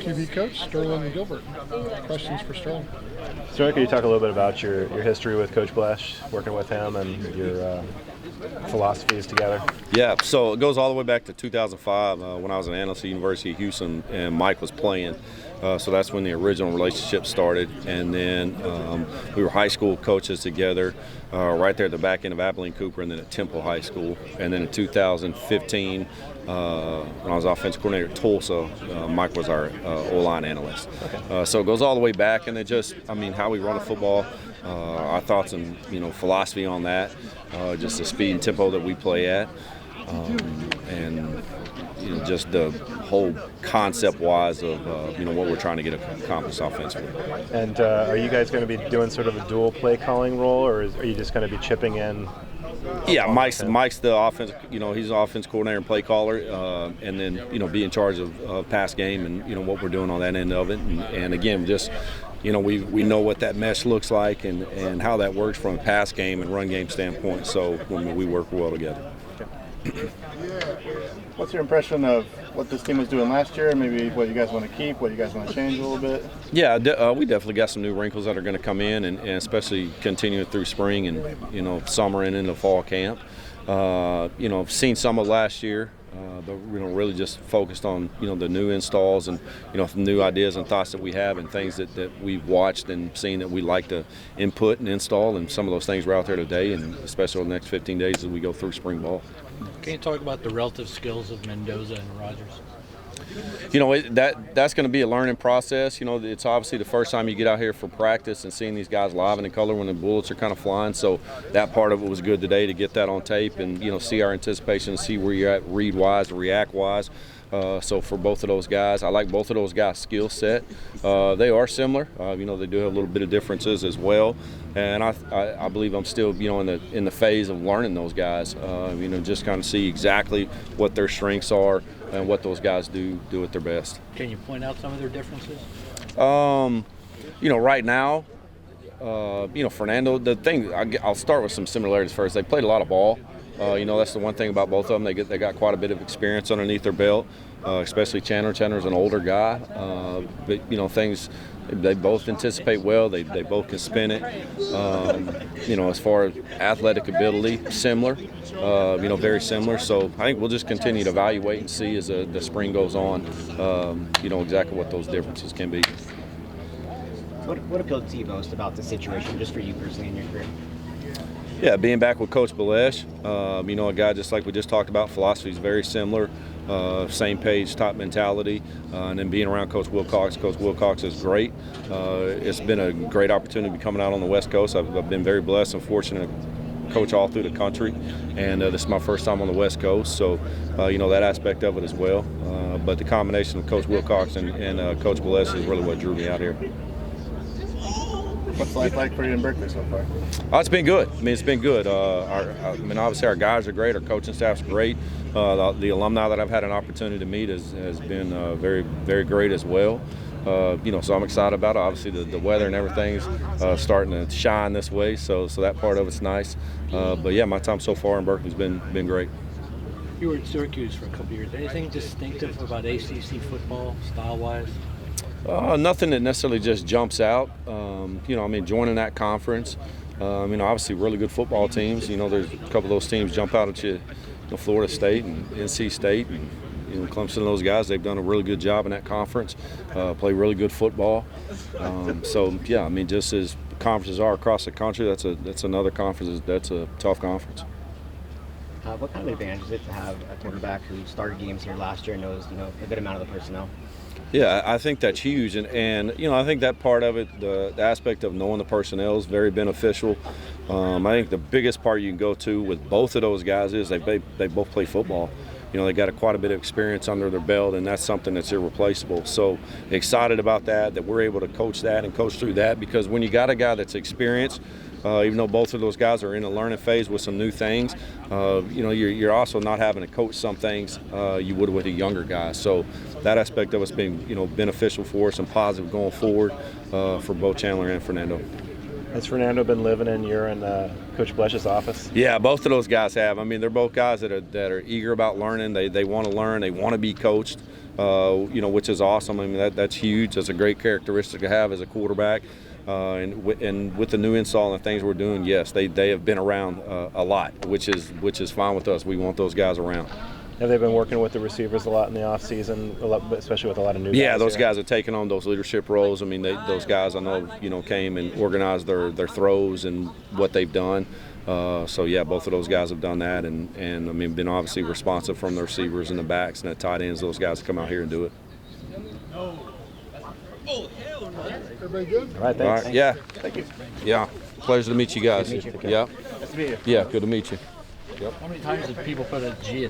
QB coach, Sterlin and Gilbert. Questions for Sterlin? Sterlin, can you talk a little bit about your history with Coach Blesh, working with him, and your philosophies together? Yeah, so it goes all the way back to 2005 when I was an analyst at University of Houston and Mike was playing. So that's when the original relationship started. And then we were high school coaches together right there at the back end of Abilene Cooper and then at Temple High School. And then in 2015, when I was offensive coordinator at Tulsa, Mike was our O-line analyst. Okay. So it goes all the way back, and it just, how we run a football, our thoughts and philosophy on that, just the speed and tempo that we play at, and just the whole concept-wise of what we're trying to get accomplished offensively. And are you guys going to be doing sort of a dual play calling role, or are you just going to be chipping in? Yeah, Mike's the offense. He's an offense coordinator and play caller, and then be in charge of pass game and what we're doing on that end of it. And again, just we know what that mesh looks like and how that works from a pass game and run game standpoint. So when we work well together. What's your impression of what this team was doing last year? Maybe what you guys want to keep, what you guys want to change a little bit? Yeah, we definitely got some new wrinkles that are going to come in, and especially continuing through spring and summer and into fall camp. I've seen some of last year, but really just focused on the new installs and new ideas and thoughts that we have and things that we've watched and seen that we like to input and install, and some of those things are out there today, and especially over the next 15 days as we go through spring ball. Can you talk about the relative skills of Mendoza and Rogers? That's going to be a learning process. It's obviously the first time you get out here for practice and seeing these guys live and in color when the bullets are kind of flying. So that part of it was good today to get that on tape and see our anticipation, see where you're at read-wise, react-wise. So for both of those guys, I like both of those guys' skill set. They are similar. They do have a little bit of differences as well. And I believe I'm still in the phase of learning those guys. Just kind of see exactly what their strengths are and what those guys do at their best. Can you point out some of their differences? Right now, Fernando. The thing I'll start with some similarities first. They played a lot of ball. That's the one thing about both of them. They got quite a bit of experience underneath their belt, especially Chandler. Chandler's an older guy, but things they both anticipate well. They both can spin it. As far as athletic ability, similar. Very similar. So I think we'll just continue to evaluate and see as the spring goes on. Exactly what those differences can be. What appealed to you most about the situation, just for you personally in your career? Yeah, being back with Coach Blesh, a guy just like we just talked about, philosophy is very similar, same page, top mentality, and then being around Coach Wilcox. Coach Wilcox is great. It's been a great opportunity to be coming out on the West Coast. I've been very blessed and fortunate to coach all through the country, and this is my first time on the West Coast, so that aspect of it as well. But the combination of Coach Wilcox and Coach Blesh is really what drew me out here. What's life like for you in Berkeley so far? Oh, it's been good. It's been good. Obviously our guys are great. Our coaching staff's great. The alumni that I've had an opportunity to meet has been very, very great as well. So I'm excited about it. Obviously the weather and everything's starting to shine this way, so that part of it's nice. But yeah, my time so far in Berkeley's been great. You were at Syracuse for a couple of years. Anything distinctive about ACC football, style-wise? Nothing that necessarily just jumps out. Joining that conference, obviously really good football teams. There's a couple of those teams jump out at you, Florida State and NC State and Clemson and those guys. They've done a really good job in that conference, play really good football. Just as conferences are across the country, that's another conference that's a tough conference. What kind of advantage is it to have a quarterback who started games here last year and knows a good amount of the personnel? Yeah, I think that's huge, and I think that part of it, the aspect of knowing the personnel is very beneficial. I think the biggest part you can go to with both of those guys is they both play football. They got quite a bit of experience under their belt, and that's something that's irreplaceable. So excited about that we're able to coach that and coach through that, because when you got a guy that's experienced, even though both of those guys are in a learning phase with some new things, you're also not having to coach some things you would with a younger guy. So that aspect of it's been beneficial for us and positive going forward for both Chandler and Fernando. Has Fernando been living in your and Coach Blesh's office? Yeah, both of those guys have. They're both guys that are eager about learning. They want to learn. They want to be coached. which is awesome. I mean, that's huge. That's a great characteristic to have as a quarterback. And with the new install and the things we're doing, yes, they have been around a lot, which is fine with us. We want those guys around. Have they been working with the receivers a lot in the offseason, especially with a lot of new guys? Yeah, those here? guys have taken on those leadership roles. I mean, those guys I know, came and organized their throws and what they've done. So yeah, both of those guys have done that, and I mean, been obviously responsive from the receivers and the backs and the tight ends. Those guys come out here and do it. Everybody good? All right, All thanks. right, yeah, Thank you. yeah. Pleasure to meet you guys. Good to meet you. Yeah, Nice to meet you. yeah, good to meet you. How many times did people put a G at